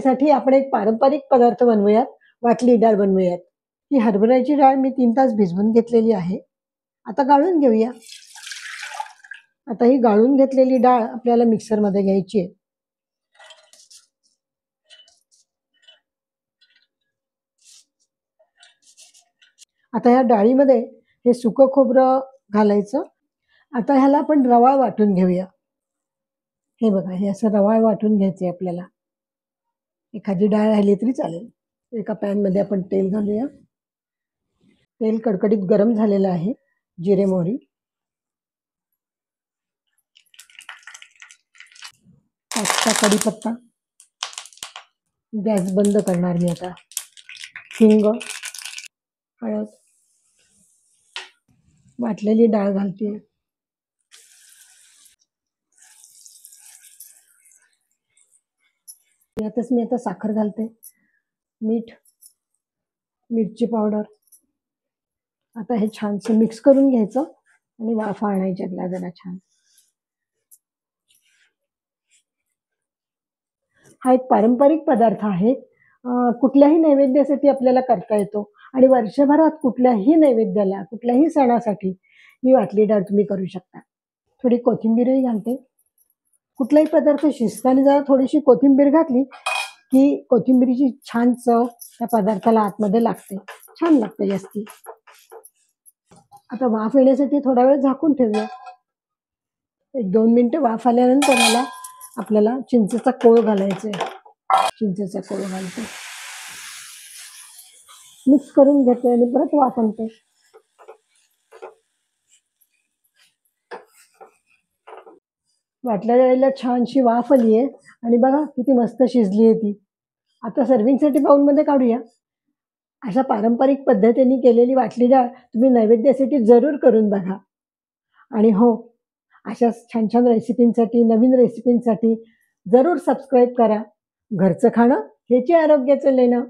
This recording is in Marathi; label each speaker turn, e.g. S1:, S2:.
S1: जेवणासाठी आपण एक पारंपरिक पदार्थ बनवूयात, वाटली डाळ बनवूयात. ही हरभऱ्याची डाळ मी 3 तास भिजवून घेतलेली आहे. आता गाळून घेऊया. आता ही गाळून घेतलेली डाळ आपल्याला मिक्सरमध्ये घ्यायची आहे. आता या डाळीमध्ये हे सुकं खोबरं घालायचं. आता ह्याला आपण रवाळ वाटून घेऊया. हे बघा, हे असं रवाळ वाटून घ्यायचे आपल्याला. एखादी डाळ राहिली तरी चालेल. एका पॅनमध्ये आपण तेल घालूया. तेल कडकडीत गरम झालेलं आहे. जिरे मोहरी, पाचचा कढीपत्ता, गॅस बंद करणार मी आता. हिंग, हळद, वाटलेली डाळ घालते. यातच मी आता साखर घालते, मीठ, मिरची पावडर. आता हे छानसं मिक्स करून घ्यायचं आणि वाफा आणायच्या जरा छान. हा एक पारंपरिक पदार्थ आहे. कुठल्याही नैवेद्यासाठी आपल्याला करता येतो आणि वर्षभरात कुठल्याही नैवेद्याला, कुठल्याही सणासाठी ही वाटली डाळ तुम्ही करू शकता. थोडी कोथिंबीरही घालते. कुठलाही पदार्थ शिजताना जरा थोडीशी कोथिंबीर घातली की कोथिंबीरीची छान चव त्या पदार्थाला आतमध्ये लागते, छान लागते जास्ती. आता वाफ येण्यासाठी थोडा वेळ झाकून ठेवूया. 1-2 मिनिटं वाफ आल्यानंतर मला आपल्याला चिंचेचा कोळ घालायचा आहे. चिंचेचा कोळ घालते, मिक्स करून घेते आणि परत वाफ आणते. वाटल्या डाळीला छानशी वाफ आली आहे आणि बघा किती मस्त शिजली आहे ती. आता सर्विंगसाठी बाउलमध्ये काढूया. अशा पारंपरिक पद्धतीने केलेली वाटली डाळ तुम्ही नैवेद्यासाठी जरूर करून बघा. आणि हो, अशा छान छान रेसिपींसाठी, नवीन रेसिपींसाठी जरूर सबस्क्राईब करा. घरचं खाणं हेच आरोग्याचं लेणं.